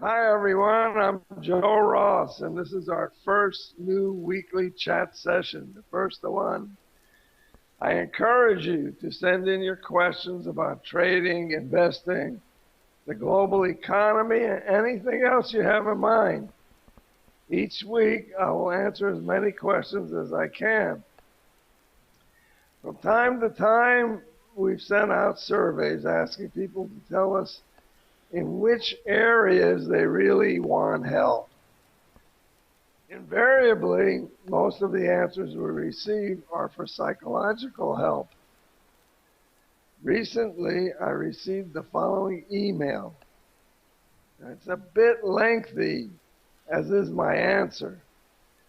Hi everyone, I'm Joe Ross, and this is our first new weekly chat session, the first one. I encourage you to send in your questions about trading, investing, the global economy, and anything else you have in mind. Each week, I will answer as many questions as I can. From time to time, we've sent out surveys asking people to tell us in which areas they really want help. Invariably, most of the answers we receive are for psychological help. Recently, I received the following email. It's a bit lengthy, as is my answer,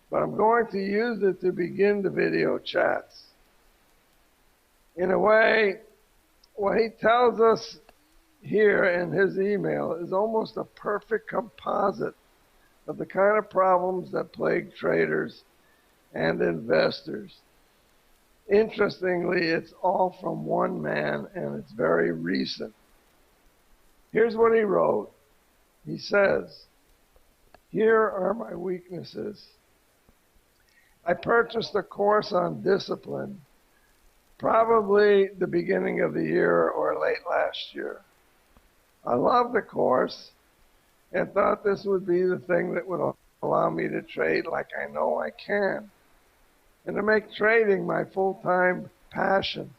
but I'm going to use it to begin the video chats. In a way, what he tells us here in his email is almost a perfect composite of the kind of problems that plague traders and investors. Interestingly, it's all from one man, and it's very recent. Here's what he wrote. He says, "Here are my weaknesses. I purchased a course on discipline, probably the beginning of the year or late last year. I loved the course and thought this would be the thing that would allow me to trade like I know I can, and to make trading my full-time passion.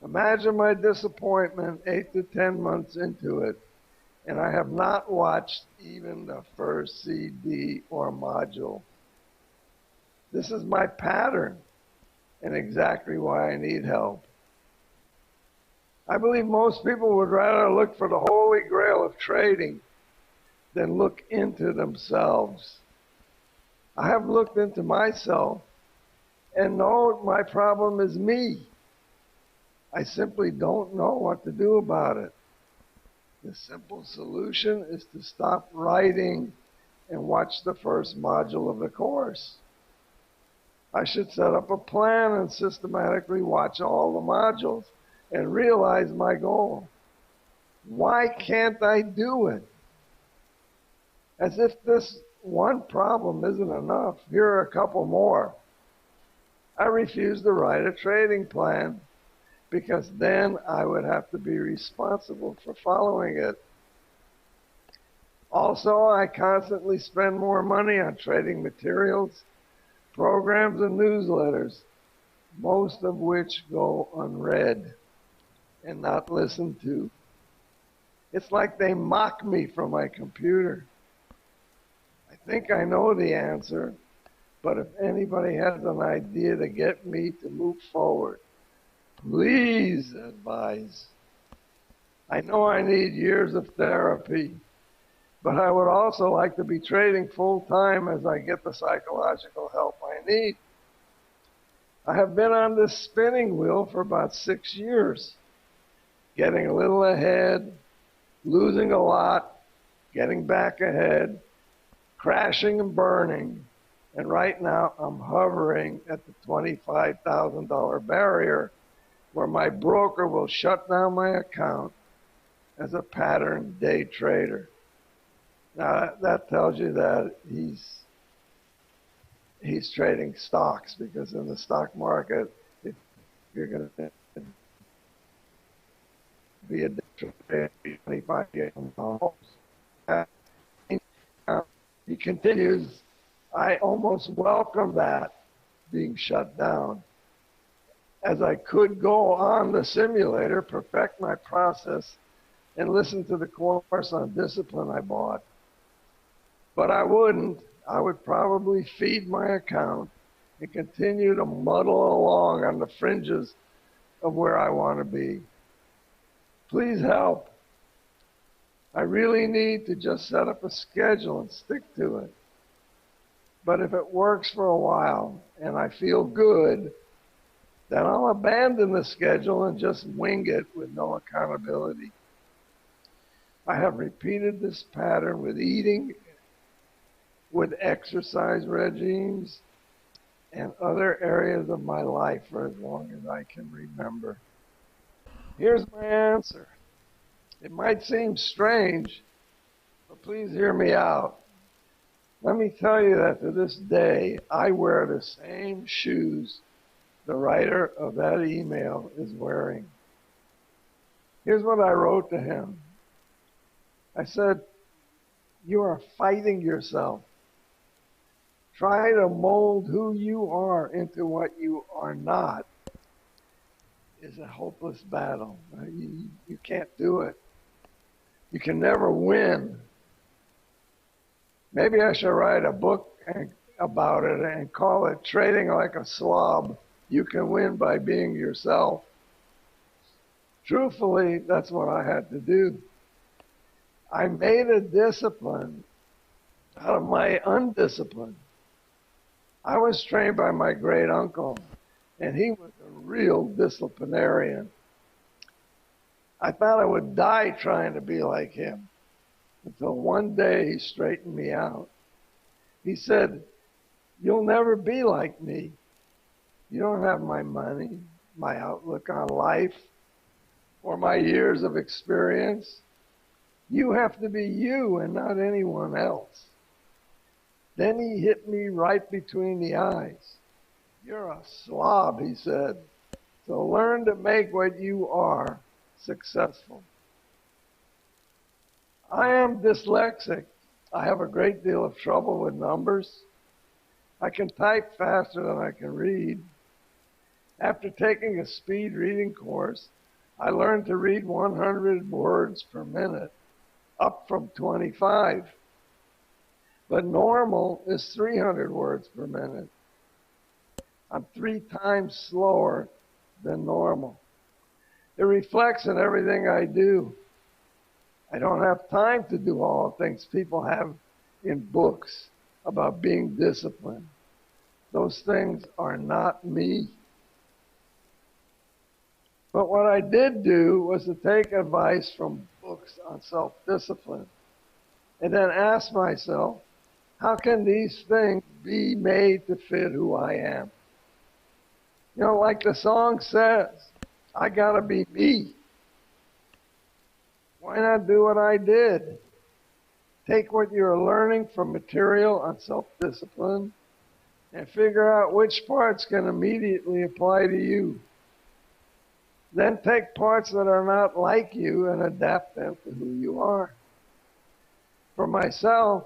Imagine my disappointment 8 to 10 months into it, and I have not watched even the first CD or module. This is my pattern and exactly why I need help. I believe most people would rather look for the holy grail of trading than look into themselves. I have looked into myself and know my problem is me. I simply don't know what to do about it. The simple solution is to stop writing and watch the first module of the course. I should set up a plan and systematically watch all the modules and realize my goal. Why can't I do it? As if this one problem isn't enough, here are a couple more. I refuse to write a trading plan because then I would have to be responsible for following it. Also, I constantly spend more money on trading materials, programs, and newsletters, most of which go unread and not listened to. It's like they mock me from my computer. I think I know the answer, but if anybody has an idea to get me to move forward, please advise. I know I need years of therapy, but I would also like to be trading full time as I get the psychological help I need. I have been on this spinning wheel for about 6 years, getting a little ahead, losing a lot, getting back ahead, crashing and burning, and right now I'm hovering at the $25,000 barrier where my broker will shut down my account as a pattern day trader. Now that tells you that he's trading stocks, because in the stock market, if you're going to be a trader, 25 years old. He continues, I almost welcome that being shut down, as I could go on the simulator, perfect my process, and listen to the course on discipline I bought. But I wouldn't. I would probably feed my account and continue to muddle along on the fringes of where I want to be. Please help. I really need to just set up a schedule and stick to it. But if it works for a while and I feel good, then I'll abandon the schedule and just wing it with no accountability. I have repeated this pattern with eating, with exercise regimes, and other areas of my life for as long as I can remember. Here's my answer. It might seem strange, But please hear me out. Let me tell you that to this day, I wear the same shoes the writer of that email is wearing. Here's what I wrote to him. I said, you are fighting yourself. Try to mold who you are into what you are not is a hopeless battle. You can't do it. You can never win. Maybe I should write a book about it and call it Trading Like a Slob. You can win by being yourself. Truthfully, that's what I had to do. I made a discipline out of my undiscipline. I was trained by my great uncle, and he was a real disciplinarian. I thought I would die trying to be like him until one day he straightened me out. He said, you'll never be like me. You don't have my money, my outlook on life, or my years of experience. You have to be you and not anyone else. Then he hit me right between the eyes. You're a slob, he said. So learn to make what you are successful. I am dyslexic. I have a great deal of trouble with numbers. I can type faster than I can read. After taking a speed reading course, I learned to read 100 words per minute, up from 25. But normal is 300 words per minute. I'm 3 times slower than normal. It reflects in everything I do. I don't have time to do all the things people have in books about being disciplined. Those things are not me. But what I did do was to take advice from books on self-discipline and then ask myself, how can these things be made to fit who I am? You know, like the song says, I gotta be me. Why not do what I did? Take what you're learning from material on self-discipline and figure out which parts can immediately apply to you. Then take parts that are not like you and adapt them to who you are. For myself,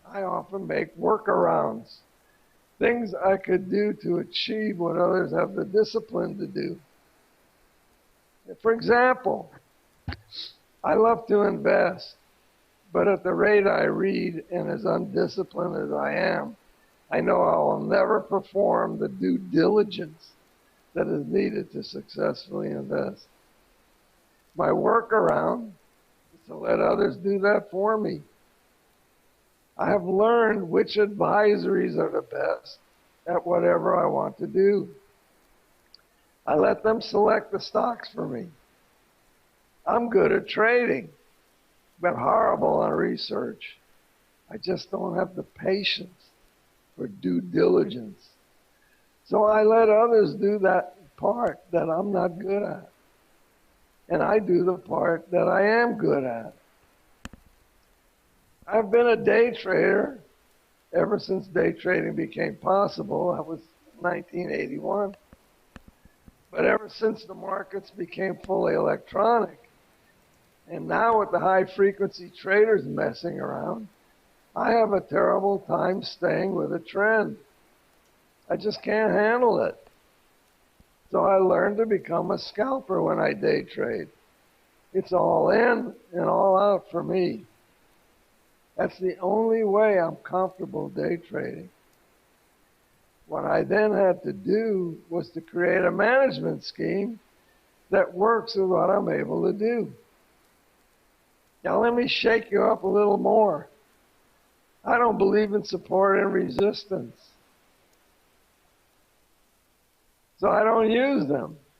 I often make workarounds, things I could do to achieve what others have the discipline to do. For example, I love to invest, but at the rate I read and as undisciplined as I am, I know I will never perform the due diligence that is needed to successfully invest. My workaround is to let others do that for me. I have learned which advisories are the best at whatever I want to do. I let them select the stocks for me. I'm good at trading, but horrible on research. I just don't have the patience for due diligence. So I let others do that part that I'm not good at. And I do the part that I am good at. I've been a day trader ever since day trading became possible. That was 1981. But ever since the markets became fully electronic, and now with the high-frequency traders messing around, I have a terrible time staying with a trend. I just can't handle it. So I learned to become a scalper when I day trade. It's all in and all out for me. That's the only way I'm comfortable day trading. What I then had to do was to create a management scheme that works with what I'm able to do. Now let me shake you up a little more. I don't believe in support and resistance. So I don't use them.